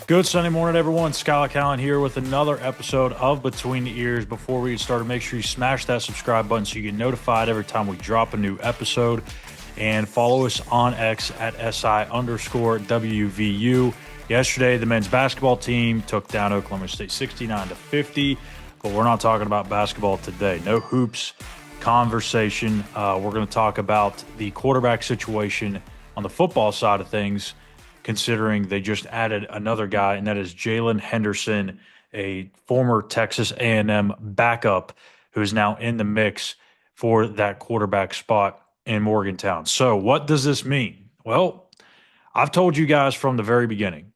Good Sunday morning, everyone. Schuyler Callihan here with another episode of Between the Ears. Before we get started, make sure you smash that subscribe button so you get notified every time we drop a new episode. And follow us on X at SI_WVU. Yesterday, the men's basketball team took down Oklahoma State 69-50, but we're not talking about basketball today. No hoops conversation. We're going to talk about the quarterback situation on the football side of things, considering they just added another guy, and that is Jaylen Henderson, a former Texas A&M backup who is now in the mix for that quarterback spot in Morgantown. So what does this mean? Well, I've told you guys from the very beginning,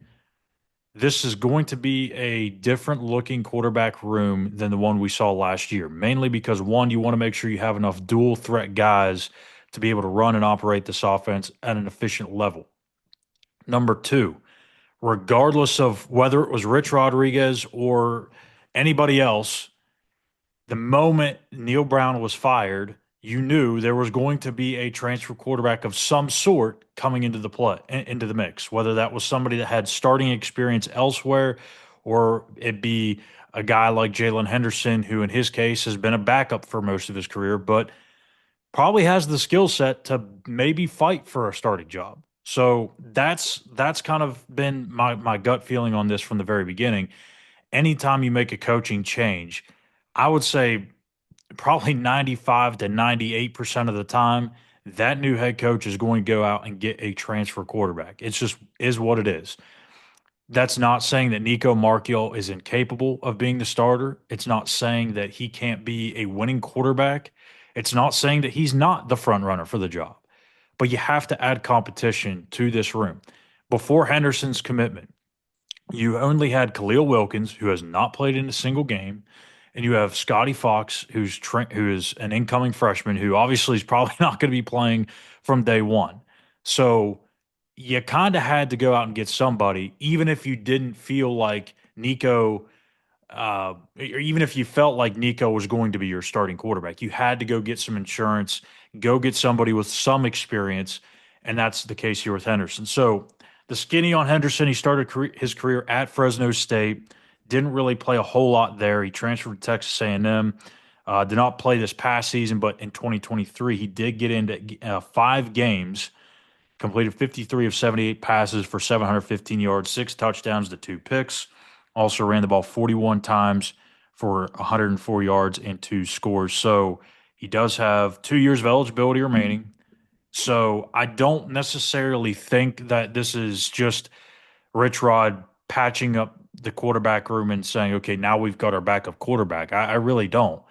this is going to be a different looking quarterback room than the one we saw last year, mainly because, one, you want to make sure you have enough dual threat guys to be able to run and operate this offense at an efficient level. Number two, regardless of whether it was Rich Rodriguez or anybody else, the moment Neil Brown was fired, you knew there was going to be a transfer quarterback of some sort coming into the mix, whether that was somebody that had starting experience elsewhere or it be a guy like Jaylen Henderson, who in his case has been a backup for most of his career, but probably has the skill set to maybe fight for a starting job. So that's kind of been my gut feeling on this from the very beginning. Anytime you make a coaching change, I would say probably 95 to 98% of the time, that new head coach is going to go out and get a transfer quarterback. It's just is what it is. That's not saying that Nicco Marchiol is incapable of being the starter. It's not saying that he can't be a winning quarterback. It's not saying that he's not the front runner for the job. But you have to add competition to this room. Before Henderson's commitment, you only had Khalil Wilkins, who has not played in a single game, and you have Scotty Fox, who is an incoming freshman, who obviously is probably not going to be playing from day one. So you kind of had to go out and get somebody, even if you didn't feel like Nicco, or even if you felt like Nicco was going to be your starting quarterback. You had to go get some insurance, go get somebody with some experience, and that's the case here with Henderson. So the skinny on Henderson, he started his career at Fresno State, didn't really play a whole lot there. He transferred to Texas A&M, did not play this past season, but in 2023 he did get into 5 games, completed 53 of 78 passes for 715 yards, 6 touchdowns to 2 picks. Also ran the ball 41 times for 104 yards and 2 scores. So he does have 2 years of eligibility remaining. So I don't necessarily think that this is just Rich Rod patching up the quarterback room and saying, okay, now we've got our backup quarterback. I really don't.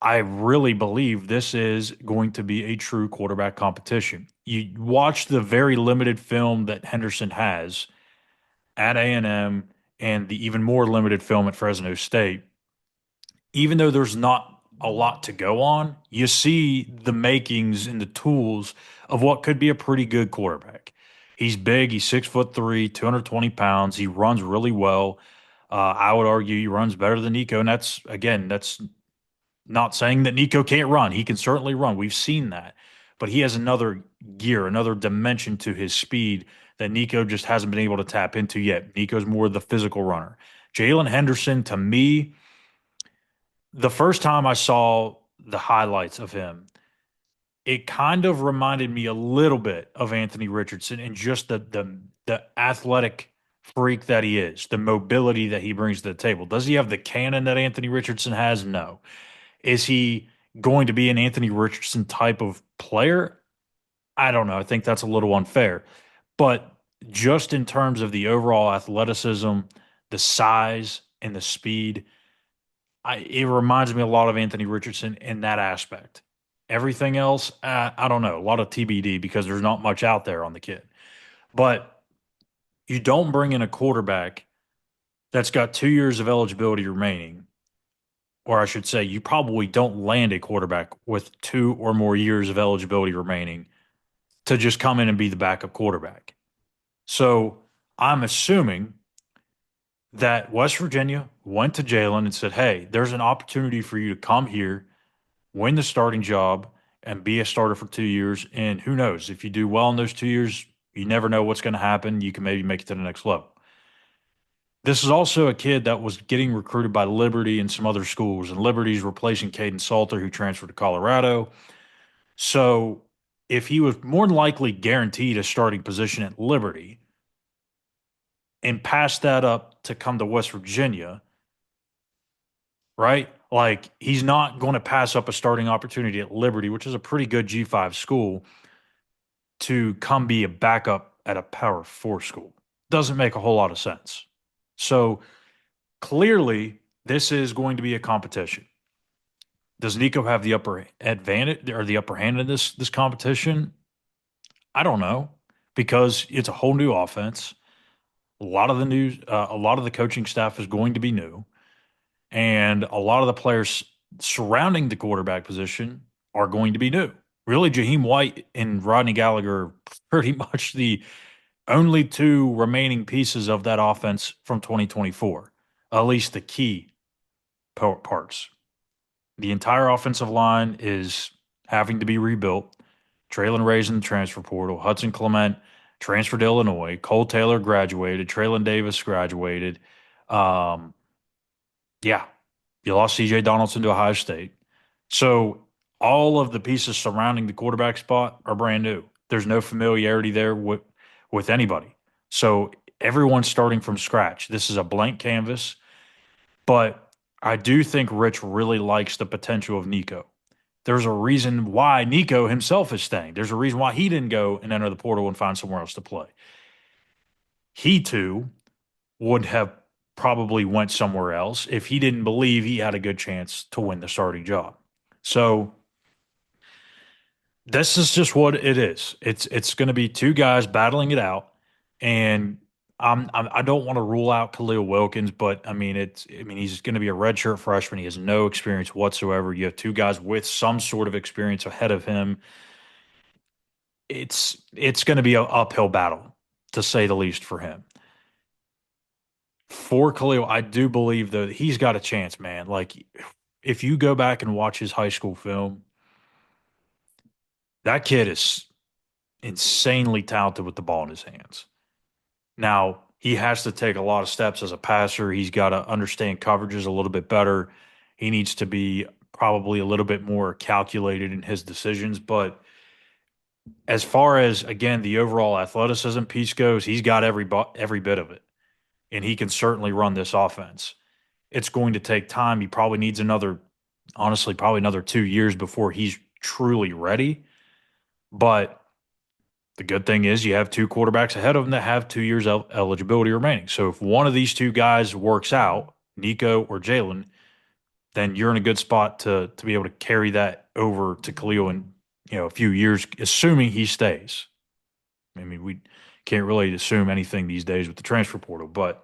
I really believe this is going to be a true quarterback competition. You watch the very limited film that Henderson has at A&M and the even more limited film at Fresno State. Even though there's not a lot to go on, you see the makings and the tools of what could be a pretty good quarterback. He's big. He's 6'3", 220 pounds. He runs really well. I would argue he runs better than Nicco, and that's not saying that Nicco can't run. He can certainly run. We've seen that. But he has another gear, another dimension to his speed that Nicco just hasn't been able to tap into yet. Nicco's more the physical runner. Jaylen Henderson, to me, the first time I saw the highlights of him, it kind of reminded me a little bit of Anthony Richardson and just the athletic freak that he is, the mobility that he brings to the table. Does he have the cannon that Anthony Richardson has? No. Is he going to be an Anthony Richardson type of player? I don't know. I think that's a little unfair. But just in terms of the overall athleticism, the size, and the speed, it reminds me a lot of Anthony Richardson in that aspect. Everything else, I don't know. A lot of TBD because there's not much out there on the kid. But you don't bring in a quarterback that's got 2 years of eligibility remaining, or I should say, you probably don't land a quarterback with 2 or more years of eligibility remaining to just come in and be the backup quarterback. So I'm assuming that West Virginia went to Jaylen and said, hey, there's an opportunity for you to come here, win the starting job, and be a starter for 2 years. And who knows, if you do well in those 2 years, you never know what's going to happen. You can maybe make it to the next level. This is also a kid that was getting recruited by Liberty and some other schools, and Liberty's replacing Caden Salter, who transferred to Colorado. So if he was more than likely guaranteed a starting position at Liberty and passed that up to come to West Virginia, right? Like he's not going to pass up a starting opportunity at Liberty, which is a pretty good G5 school, to come be a backup at a Power Four school. Doesn't make a whole lot of sense. So clearly, this is going to be a competition. Does Nicco have the upper advantage or the upper hand in this competition? I don't know because it's a whole new offense. A lot of the coaching staff is going to be new, and a lot of the players surrounding the quarterback position are going to be new. Really, Jaheim White and Rodney Gallagher are pretty much the only two remaining pieces of that offense from 2024, at least the key parts. The entire offensive line is having to be rebuilt. Traylon Ray's in the transfer portal. Hudson Clement transferred to Illinois. Cole Taylor graduated. Traylon Davis graduated. Um, yeah, you lost C.J. Donaldson to Ohio State. So all of the pieces surrounding the quarterback spot are brand new. There's no familiarity there with anybody. So everyone's starting from scratch. This is a blank canvas, but I do think Rich really likes the potential of Nicco. There's a reason why Nicco himself is staying. There's a reason why he didn't go and enter the portal and find somewhere else to play. He too would have probably went somewhere else if he didn't believe he had a good chance to win the starting job. So this is just what it is. It's going to be two guys battling it out, and I don't want to rule out Khalil Wilkins, but I mean he's going to be a redshirt freshman. He has no experience whatsoever. You have two guys with some sort of experience ahead of him. It's going to be an uphill battle to say the least for him. For Khalil, I do believe that he's got a chance, man. Like if you go back and watch his high school film, that kid is insanely talented with the ball in his hands. Now, he has to take a lot of steps as a passer. He's got to understand coverages a little bit better. He needs to be probably a little bit more calculated in his decisions. But as far as, again, the overall athleticism piece goes, he's got every bit of it. And he can certainly run this offense. It's going to take time. He probably needs honestly, probably another 2 years before he's truly ready. But the good thing is you have two quarterbacks ahead of him that have 2 years eligibility remaining. So if one of these two guys works out, Nicco or Jaylen, then you're in a good spot to be able to carry that over to Khalil in a few years, assuming he stays. I mean, we can't really assume anything these days with the transfer portal, but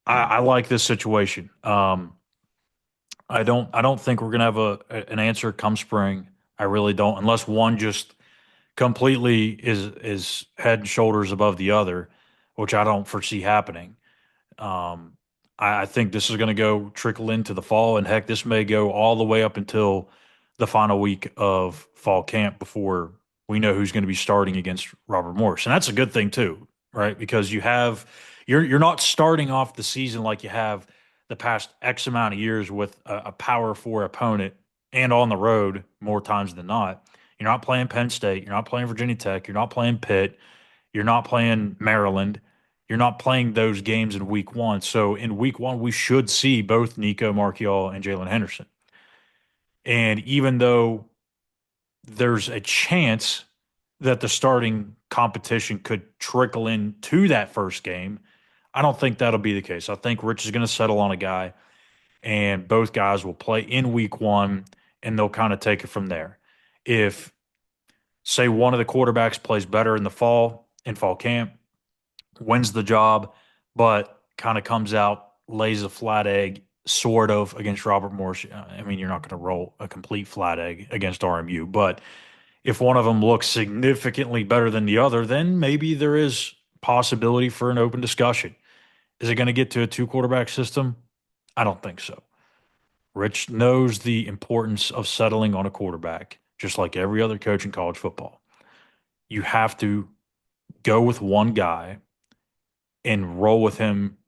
I like this situation. I don't think we're gonna have an answer come spring. I really don't, unless one just completely is head and shoulders above the other, which I don't foresee happening. Um, I think this is going to go trickle into the fall, and heck, this may go all the way up until the final week of fall camp before we know who's going to be starting against Robert Morris, and that's a good thing too, right? Because you're not starting off the season like you have the past X amount of years with a Power Four opponent and on the road more times than not. You're not playing Penn State. You're not playing Virginia Tech. You're not playing Pitt. You're not playing Maryland. You're not playing those games in week one. So in week one, we should see both Nicco Marchiol and Jaylen Henderson. And even though there's a chance that the starting competition could trickle into that first game, I don't think that'll be the case. I think Rich is going to settle on a guy, and both guys will play in week one, and they'll kind of take it from there. If, say, one of the quarterbacks plays better in fall camp, wins the job, but kind of comes out, lays a flat egg, sort of against Robert Morris. I mean, you're not going to roll a complete flat egg against RMU, but if one of them looks significantly better than the other, then maybe there is possibility for an open discussion. Is it going to get to a two quarterback system? I don't think so. Rich knows the importance of settling on a quarterback, just like every other coach in college football. You have to go with one guy and roll with him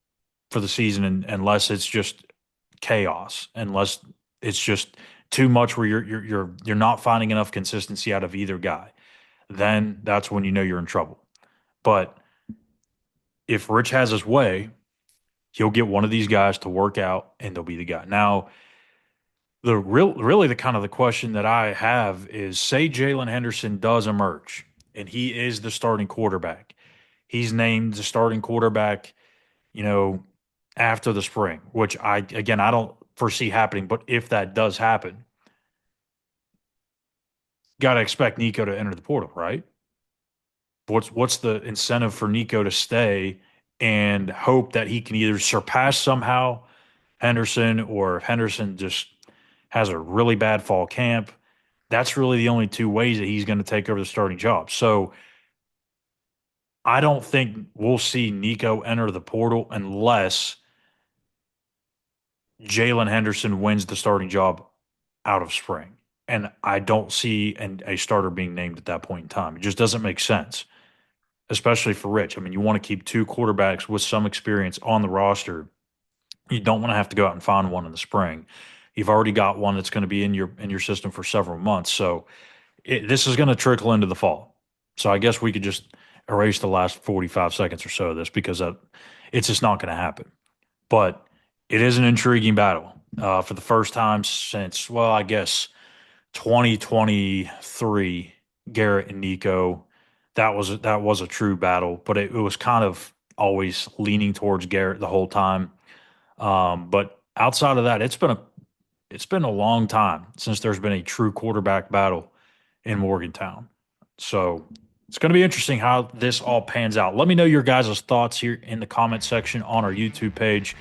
for the season, unless it's just chaos, unless it's just too much where you're not finding enough consistency out of either guy. Then that's when you know you're in trouble. But if Rich has his way, he'll get one of these guys to work out, and they'll be the guy. Now, really the kind of the question that I have is, say Jaylen Henderson does emerge and he is the starting quarterback. He's named the starting quarterback, you know, after the spring, which I don't foresee happening, but if that does happen, got to expect Nicco to enter the portal, right? What's the incentive for Nicco to stay and hope that he can either surpass somehow Henderson, or if Henderson just has a really bad fall camp? That's really the only two ways that he's going to take over the starting job. So I don't think we'll see Nicco enter the portal unless Jaylen Henderson wins the starting job out of spring. And I don't see a starter being named at that point in time. It just doesn't make sense, especially for Rich. I mean, you want to keep two quarterbacks with some experience on the roster. You don't want to have to go out and find one in the spring. You've already got one that's going to be in your system for several months. So this is going to trickle into the fall. So I guess we could just erase the last 45 seconds or so of this, because it's just not going to happen. But it is an intriguing battle for the first time since, well, I guess 2023, Garrett and Nicco. That was a true battle, but it was kind of always leaning towards Garrett the whole time. But outside of that, it's been a long time since there's been a true quarterback battle in Morgantown. So it's going to be interesting how this all pans out. Let me know your guys' thoughts here in the comment section on our YouTube page.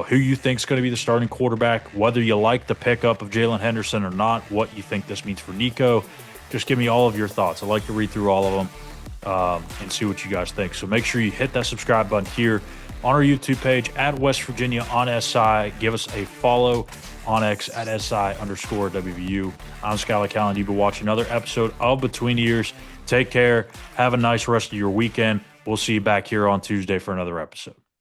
Who you think is going to be the starting quarterback, whether you like the pickup of Jaylen Henderson or not, what you think this means for Nicco. Just give me all of your thoughts. I like to read through all of them and see what you guys think. So make sure you hit that subscribe button here on our YouTube page at West Virginia on SI. Give us a follow on X at SI_WVU. I'm Schuyler Callihan. You've been watching another episode of Between the Ears. Take care. Have a nice rest of your weekend. We'll see you back here on Tuesday for another episode.